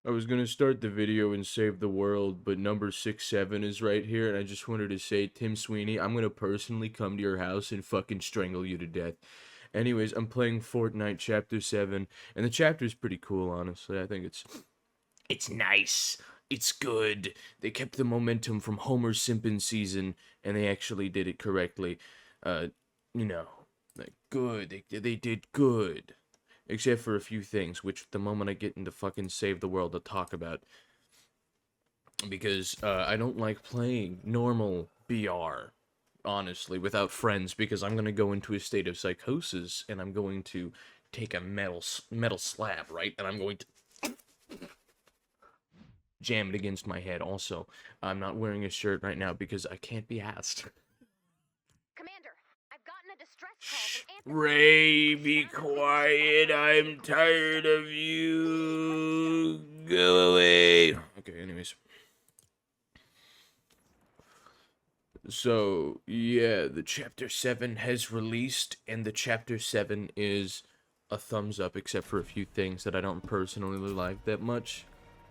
I was gonna start the video and save the world, but number 67 is right here, and I just wanted to say, Tim Sweeney, I'm gonna personally come to your house and fucking strangle you to death. Anyways, I'm playing Fortnite Chapter 7, and the chapter's pretty cool, honestly. I think it's nice. It's good. They kept the momentum from Homer's Simpson season, and they actually did it correctly. Uh, you know, like, good. They did good. Except for a few things, which the moment I get into fucking Save the World, I'll talk about. Because I don't like playing normal BR, honestly, without friends, because I'm going to go into a state of psychosis, and I'm going to take a metal slab, right? And I'm going to jam it against my head. Also, I'm not wearing a shirt right now because I can't be asked. Commander, I've gotten a distress call from Anthony. Ray, be quiet. I'm tired of you. Go away. Okay, anyways. So, yeah, the Chapter 7 has released, and the Chapter 7 is a thumbs up, except for a few things that I don't personally like that much,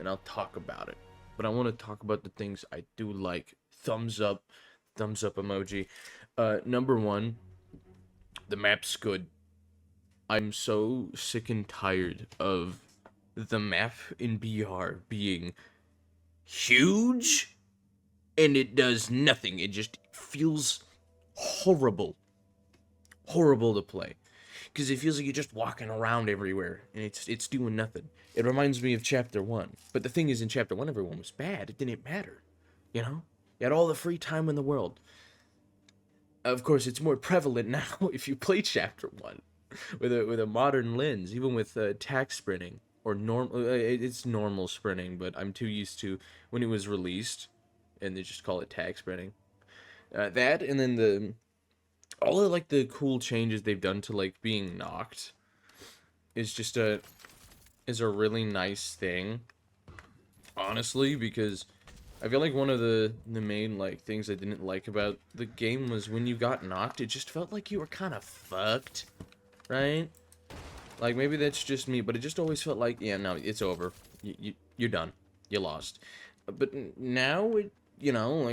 and I'll talk about it. But I want to talk about the things I do like. Thumbs up emoji. Number one, the map's good. I'm so sick and tired of the map in BR being huge and it does nothing. It just feels horrible. Horrible to play. Because it feels like you're just walking around everywhere and it's doing nothing. It reminds me of Chapter 1. But the thing is, in Chapter 1, everyone was bad. It didn't matter. You know? You had all the free time in the world. Of course, it's more prevalent now if you play Chapter 1 with a modern lens, even with tack sprinting. Or it's normal sprinting, but I'm too used to when it was released, and they just call it tag sprinting. That and then all of like the cool changes they've done to like being knocked is just a really nice thing, honestly, because I feel like one of the main like things I didn't like about the game was when you got knocked, it just felt like you were kind of fucked, right? Like maybe that's just me, but it just always felt like, yeah, no, it's over. You're done. You lost. But now like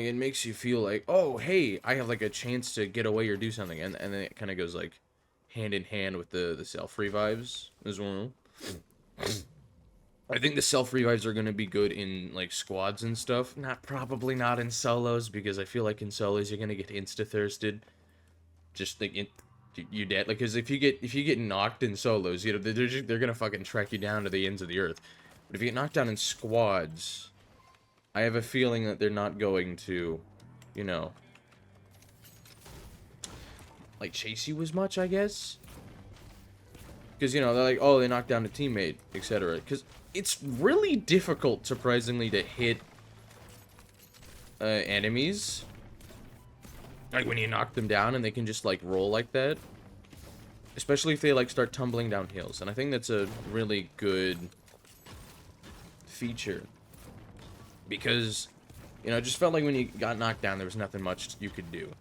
it makes you feel like, oh, hey, I have like a chance to get away or do something, and then it kind of goes like hand in hand with the self revives as well. I think the self revives are gonna be good in like squads and stuff. Probably not in solos because I feel like in solos you're gonna get insta thirsted. Just like you dead. Like, because if you get knocked in solos, they're gonna fucking track you down to the ends of the earth. But if you get knocked down in squads, I have a feeling that they're not going to, you know, like chase you as much, I guess. Because, they're like, oh, they knocked down a teammate, etc. Because it's really difficult, surprisingly, to hit enemies. Like, when you knock them down and they can just, like, roll like that. Especially if they, like, start tumbling down hills. And I think that's a really good feature. Because, it just felt like when you got knocked down, there was nothing much you could do.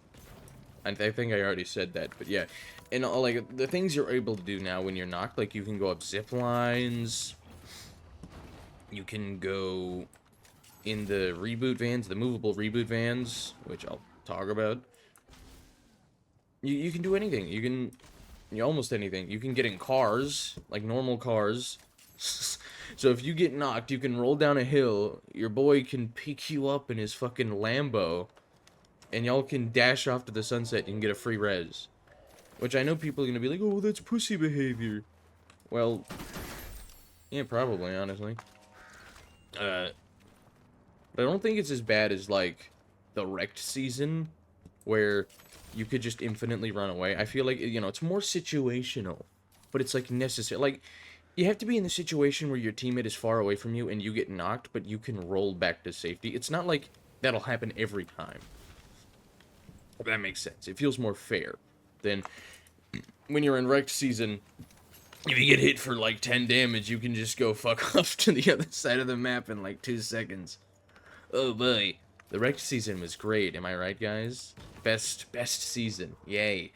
And I think I already said that, but yeah. And, like, the things you're able to do now when you're knocked, like, you can go up zip lines. You can go in the reboot vans, the movable reboot vans, which I'll talk about. You can do anything. Almost anything. You can get in cars, like normal cars. So if you get knocked, you can roll down a hill. Your boy can pick you up in his fucking Lambo. And y'all can dash off to the sunset and get a free res. Which I know people are gonna be like, oh, that's pussy behavior. Well, yeah, probably, honestly. But I don't think it's as bad as, like, the Wrecked season, where you could just infinitely run away. I feel like, it's more situational, but it's, like, necessary. Like, you have to be in the situation where your teammate is far away from you and you get knocked, but you can roll back to safety. It's not like that'll happen every time. If that makes sense. It feels more fair than when you're in Wrecked season. If you get hit for, like, 10 damage, you can just go fuck off to the other side of the map in, like, 2 seconds. Oh, boy. The Wrecked season was great, am I right, guys? Best season. Yay.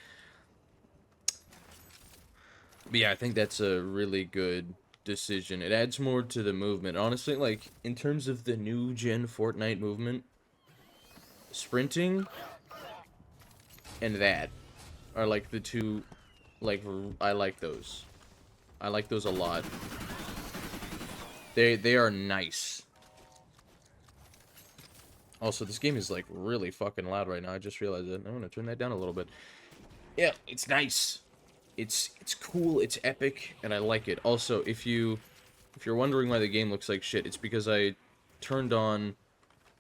But yeah, I think that's a really good decision. It adds more to the movement. Honestly, like, in terms of the new gen Fortnite movement, sprinting and that are, like, the two, like, I like those. I like those a lot. They are nice. Also, this game is, like, really fucking loud right now. I just realized it. I'm gonna turn that down a little bit. Yeah, it's nice. It's cool, it's epic, and I like it. Also, if you're wondering why the game looks like shit, it's because I turned on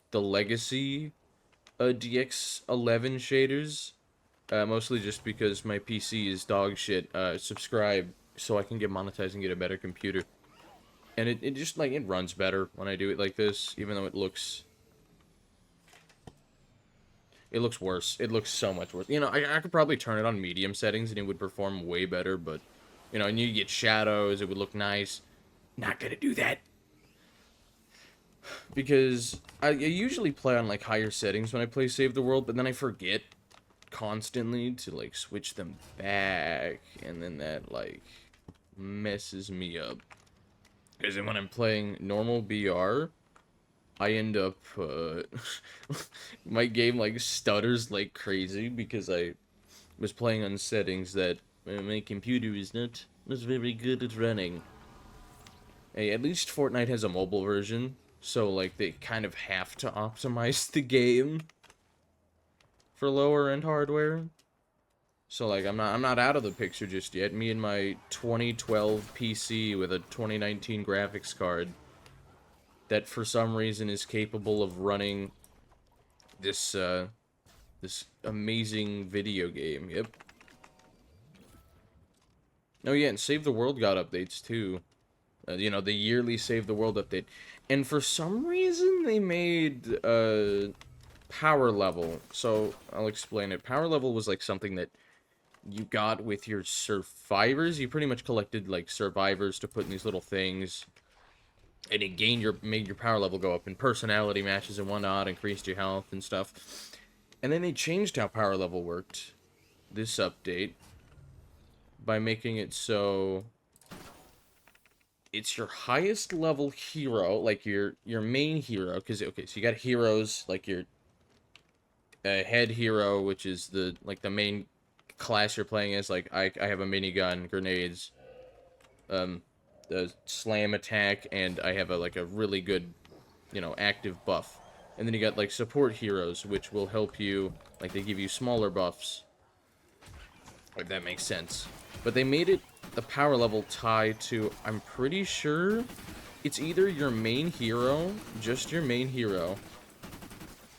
the Legacy DX11 shaders, mostly just because my PC is dog shit. Subscribe so I can get monetized and get a better computer. And it just, like, it runs better when I do it like this, even though it looks worse. It looks so much worse. You know, I could probably turn it on medium settings and it would perform way better, but, you know, and you get shadows, it would look nice. Not gonna do that. Because I usually play on, like, higher settings when I play Save the World, but then I forget constantly to, like, switch them back, and then that, like, messes me up. Because when I'm playing normal BR, I end up, my game, like, stutters like crazy because I was playing on settings that my computer is not very good at running. Hey, at least Fortnite has a mobile version, so, like, they kind of have to optimize the game for lower-end hardware. So, like, I'm not out of the picture just yet. Me and my 2012 PC with a 2019 graphics card that for some reason is capable of running this this amazing video game. Yep. Oh yeah, and Save the World got updates too. You know, the yearly Save the World update. And for some reason they made power level. So I'll explain it. Power level was like something that you got with your survivors. You pretty much collected like survivors to put in these little things. And it made your power level go up in personality matches and whatnot, increased your health and stuff. And then they changed how power level worked this update by making it so it's your highest level hero, like your main hero, because okay, so you got heroes like your head hero, which is the main class you're playing as. Like I have a minigun, grenades, the slam attack, and I have a really good, you know, active buff. And then you got like support heroes, which will help you, like they give you smaller buffs. If that makes sense. But they made it the power level tie to, I'm pretty sure it's either your main hero, just your main hero,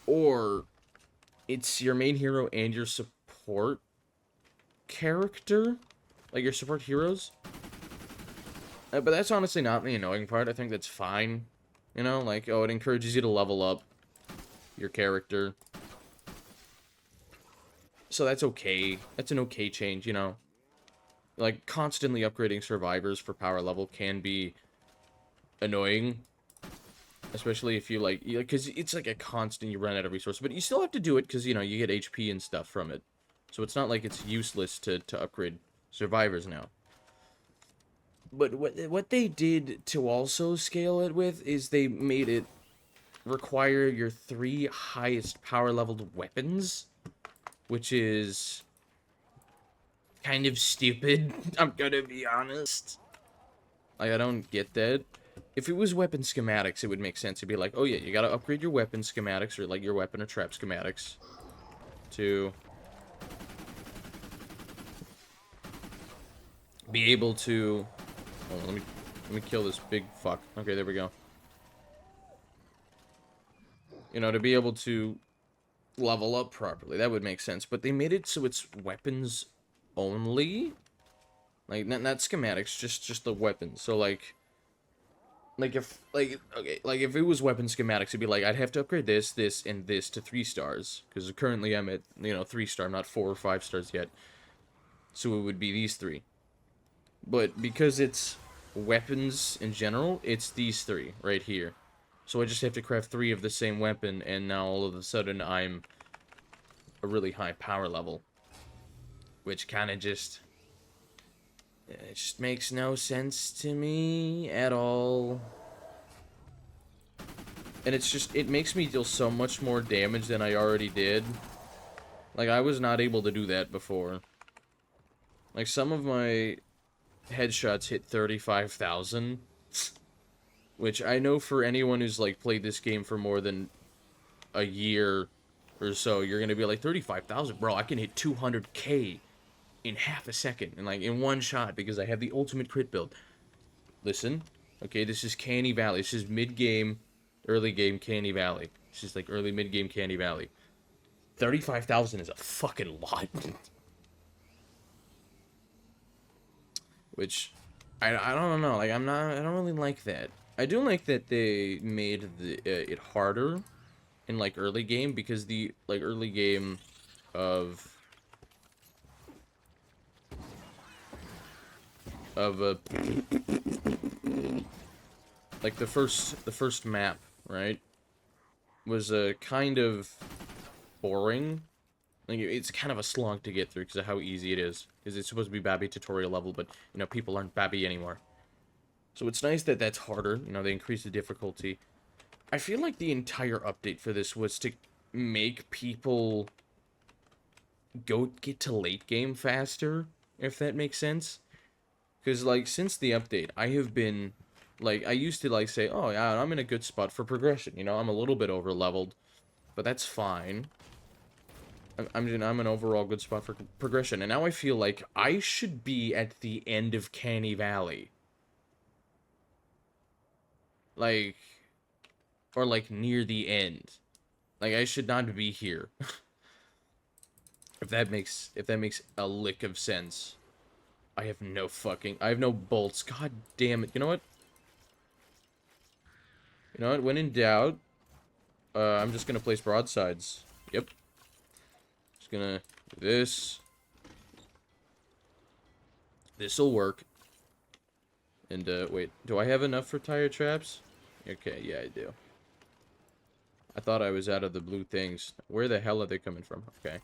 or it's your main hero and your support character, like your support heroes. But that's honestly not the annoying part. I think that's fine. You know, like, oh, it encourages you to level up your character. So that's okay. That's an okay change, you know. Like, constantly upgrading survivors for power level can be annoying. Especially if you, like, because it's like a constant, you run out of resources. But you still have to do it because, you know, you get HP and stuff from it. So it's not like it's useless to upgrade survivors now. But what they did to also scale it with is they made it require your 3 highest power leveled weapons. Which is kind of stupid, I'm gonna be honest. Like, I don't get that. If it was weapon schematics, it would make sense. It'd be like, oh yeah, you gotta upgrade your weapon schematics, or like your weapon or trap schematics to be able to... Hold on, let me kill this big fuck. Okay, there we go. You know, to be able to level up properly. That would make sense. But they made it so it's weapons only. Like, not schematics, just the weapons. So, like if, if it was weapon schematics, it'd be like, I'd have to upgrade this, and this to 3 stars. Because currently I'm at, you know, 3 star, not 4 or 5 stars yet. So it would be these 3. But because it's weapons in general, it's these 3 right here. So I just have to craft 3 of the same weapon, and now all of a sudden I'm a really high power level. Which kind of just... It just makes no sense to me at all. And it's just, it makes me deal so much more damage than I already did. Like, I was not able to do that before. Like, some of my headshots hit 35,000. Which I know for anyone who's, like, played this game for more than a year or so, you're gonna be like, 35,000? Bro, I can hit 200k in half a second. And, like, in one shot, because I have the ultimate crit build. Listen. Okay, this is Canny Valley. This is mid-game, early-game Canny Valley. This is, like, early, mid-game Canny Valley. 35,000 is a fucking lot. Which, I don't know. Like, I don't really like that. I do like that they made it harder in, like, early game, because the, like, early game of like, the first map, right, was kind of boring. Like, it's kind of a slog to get through because of how easy it is. Because it's supposed to be Babby tutorial level, but, you know, people aren't Babby anymore. So it's nice that that's harder. You know, they increase the difficulty. I feel like the entire update for this was to make people get to late game faster, if that makes sense. Because, like, since the update, I have been, like, I used to, like, say, oh, yeah, I'm in a good spot for progression. You know, I'm a little bit over-leveled, but that's fine. I'm an overall good spot for progression. And now I feel like I should be at the end of Canny Valley. Like, or, like, near the end. Like, I should not be here. If that makes a lick of sense. I have no bolts. God damn it. You know what? You know what? When in doubt, I'm just gonna place broadsides. Yep. Just gonna do this. This'll work. And, wait. Do I have enough for tire traps? Okay, yeah, I do. I thought I was out of the blue things. Where the hell are they coming from? Okay.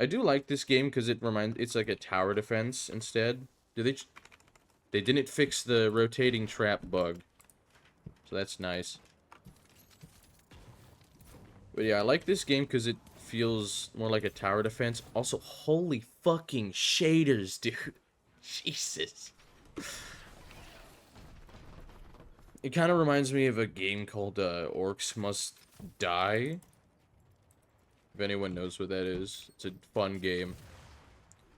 I do like this game because it's like a tower defense instead. They didn't fix the rotating trap bug. So that's nice. But yeah, I like this game because it feels more like a tower defense. Also, holy fucking shaders, dude. Jesus. It kind of reminds me of a game called Orcs Must Die. If anyone knows what that is. It's a fun game.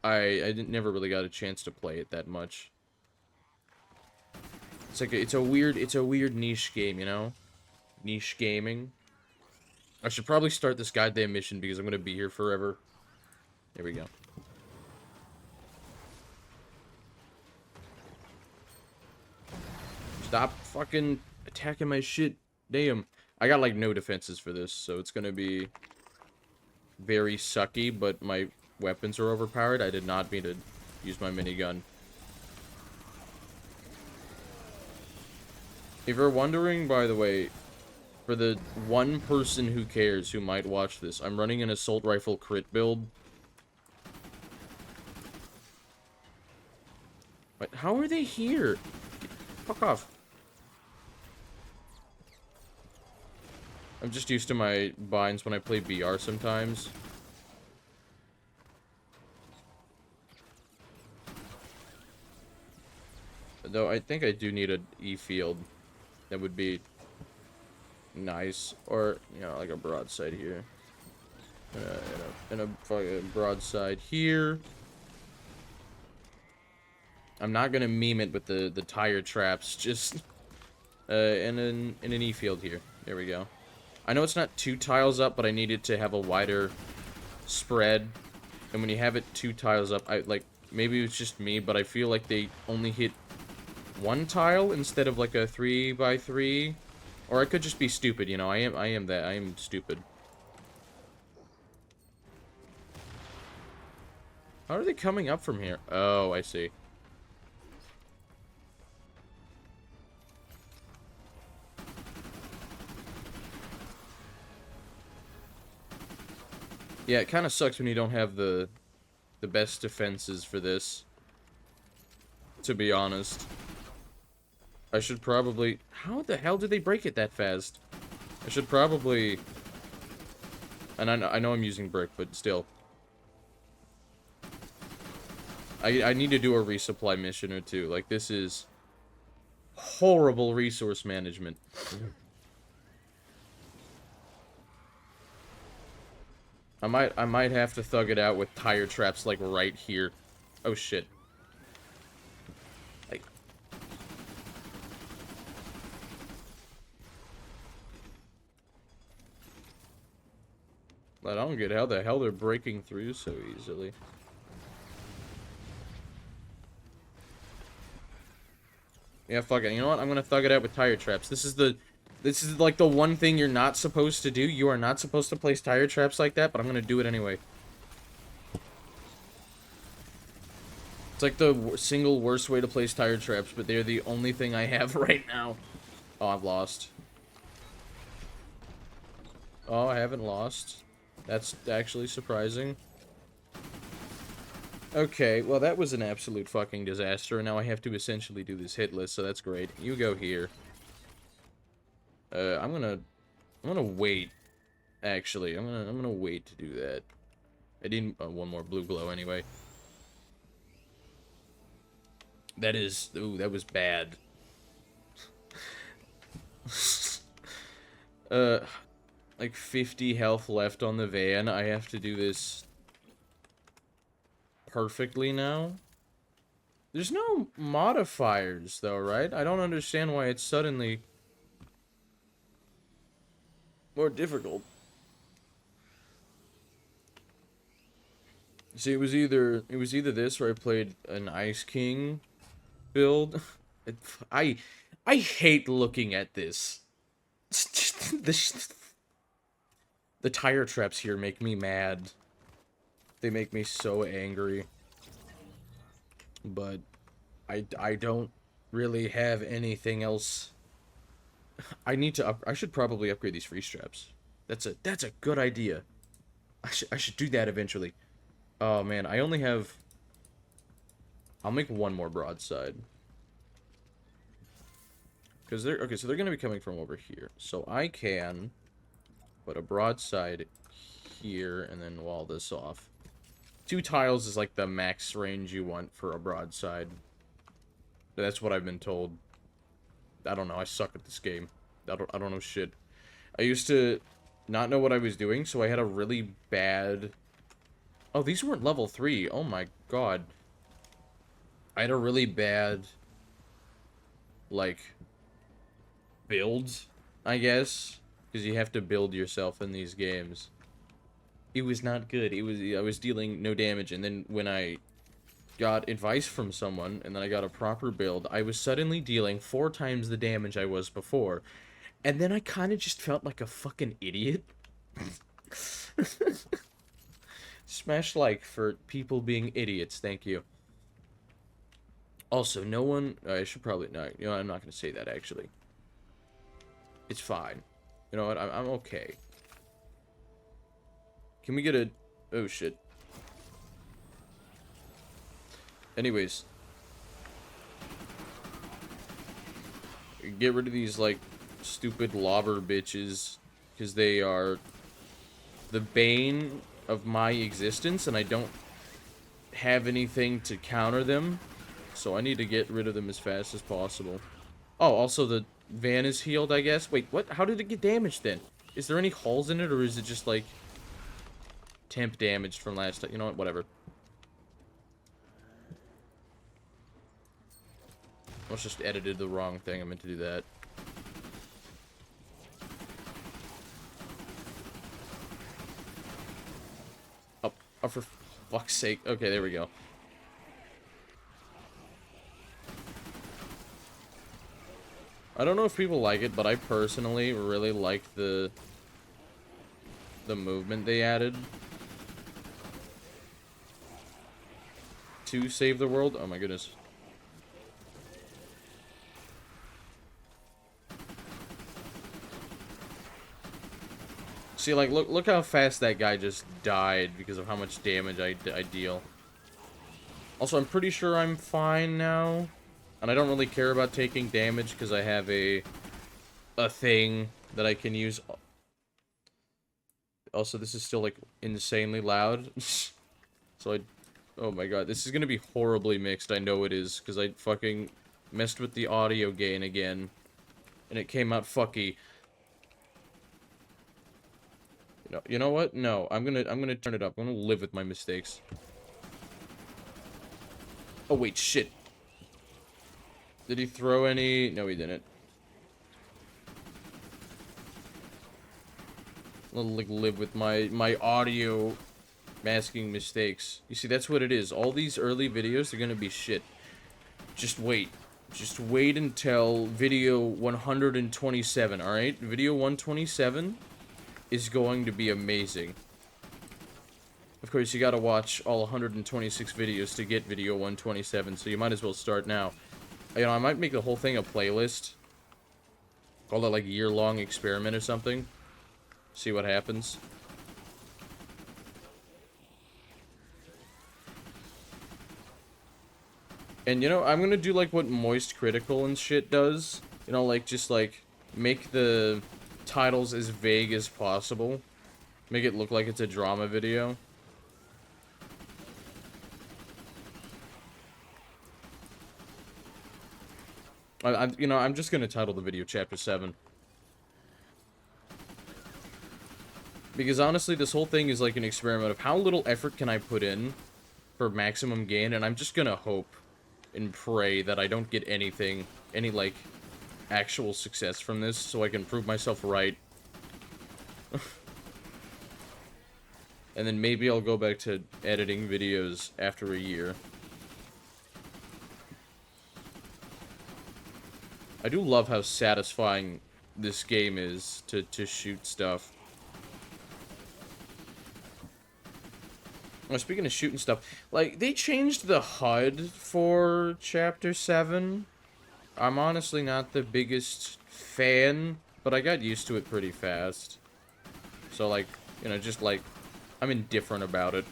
I never really got a chance to play it that much. It's like it's a weird niche game, you know? Niche gaming. I should probably start this goddamn mission because I'm gonna be here forever. There we go. Stop fucking attacking my shit. Damn. I got, like, no defenses for this, so it's gonna be very sucky, but my weapons are overpowered. I did not mean to use my minigun. If you're wondering, by the way, for the one person who cares who might watch this, I'm running an assault rifle crit build. But how are they here? Fuck off. I'm just used to my binds when I play BR sometimes. Though I think I do need an E-field. That would be nice. Or, you know, like a broadside here. And a fucking broadside here. I'm not gonna meme it with the tire traps. Just, and an E-field here. There we go. I know it's not 2 tiles up, but I needed to have a wider spread. And when you have it 2 tiles up, maybe it's just me, but I feel like they only hit 1 tile instead of like a 3x3. Or I could just be stupid, you know. I am stupid. How are they coming up from here? Oh, I see. Yeah, it kind of sucks when you don't have the best defenses for this. to be honest. I should probably... How the hell did they break it that fast? I should probably... And I know I'm using brick, but still. I need to do a resupply mission or two. Like, this is horrible resource management. I might have to thug it out with tire traps, like, right here. Oh, shit. Like... I don't get how the hell they're breaking through so easily. Yeah, fuck it. You know what? I'm gonna thug it out with tire traps. This is like the one thing you're not supposed to do. You are not supposed to place tire traps like that, but I'm gonna do it anyway. It's like the single worst way to place tire traps, but they're the only thing I have right now. Oh, I've lost. Oh, I haven't lost. That's actually surprising. Okay, well that was an absolute fucking disaster, and now I have to essentially do this hit list, so that's great. You go here. I'm gonna wait. Actually, I'm gonna wait to do that. I need one more blue glow anyway. That is, ooh, that was bad. Like 50 health left on the van. I have to do this perfectly now. There's no modifiers though, right? I don't understand why it's suddenly more difficult. See, it was either this or I played an Ice King build. I hate looking at this. The tire traps here make me mad. They make me so angry. But I don't really have anything else. I should probably upgrade these free straps. That's a good idea. I should do that eventually. Oh man, I only have... I'll make one more broadside. Because they're... Okay, so they're going to be coming from over here. So I can put a broadside here and then wall this off. 2 tiles is like the max range you want for a broadside. That's what I've been told. I don't know, I suck at this game. I don't know shit. I used to not know what I was doing, so I had a really bad... Oh, these weren't level 3. Oh my god. I had a really bad, like, build, I guess. Because you have to build yourself in these games. It was not good. I was dealing no damage, and then when I got advice from someone, and then I got a proper build, I was suddenly dealing 4 times the damage I was before. And then I kind of just felt like a fucking idiot. Smash like for people being idiots, thank you. Also, no one... I should probably... No, you know, I'm not going to say that, actually. It's fine. You know what? I'm okay. Can we get a... Oh, shit. Anyways. Get rid of these, like, stupid lobber bitches. Because they are the bane of my existence, and I don't have anything to counter them. So I need to get rid of them as fast as possible. Oh, also the van is healed, I guess. Wait, what? How did it get damaged then? Is there any holes in it, or is it just, like, temp damaged from last time? You know what? Whatever. I was just edited the wrong thing. I meant to do that. Oh, for fuck's sake. Okay, there we go. I don't know if people like it, but I personally really like the movement they added to save the world. Oh my goodness. See, like, look how fast that guy just died because of how much damage I deal. Also, I'm pretty sure I'm fine now. And I don't really care about taking damage because I have a thing that I can use. Also, this is still, like, insanely loud. So oh my god, this is gonna be horribly mixed, I know it is, because I fucking messed with the audio gain again. And it came out fucky. You know what? No, I'm gonna turn it up. I'm gonna live with my mistakes. Oh wait, shit. Did he throw any? No, he didn't. I'll, like, live with my audio masking mistakes. You see, that's what it is. All these early videos are gonna be shit. Just wait. Just wait until video 127, alright? Video 127 is going to be amazing. Of course, you gotta watch all 126 videos to get video 127, so you might as well start now. You know, I might make the whole thing a playlist. Call it, like, year-long experiment or something. See what happens. And, you know, I'm gonna do, like, what Moist Critical and shit does. You know, like, just, like, make the titles as vague as possible. Make it look like it's a drama video. You know, I'm just gonna title the video Chapter 7. Because, honestly, this whole thing is, like, an experiment of how little effort can I put in for maximum gain, and I'm just gonna hope and pray that I don't get anything, any, like, actual success from this, so I can prove myself right. And then maybe I'll go back to editing videos after a year. I do love how satisfying this game is to shoot stuff. Well, speaking of shooting stuff, like, they changed the HUD for Chapter 7. I'm honestly not the biggest fan, but I got used to it pretty fast. So, like, you know, just, like, I'm indifferent about it.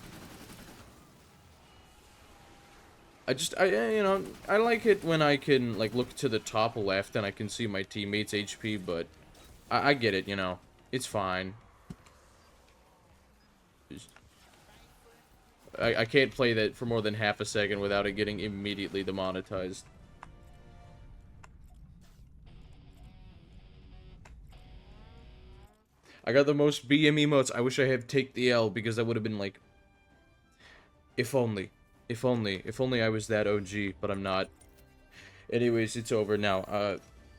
You know, I like it when I can, like, look to the top left and I can see my teammates' HP, but I get it, you know. It's fine. I can't play that for more than half a second without it getting immediately demonetized. I got the most BM emotes. I wish I had Take the L, because that would have been like... If only. If only I was that OG, but I'm not. Anyways, it's over now.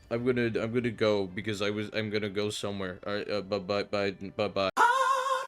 I'm gonna go, because I'm gonna go somewhere. Alright, bye.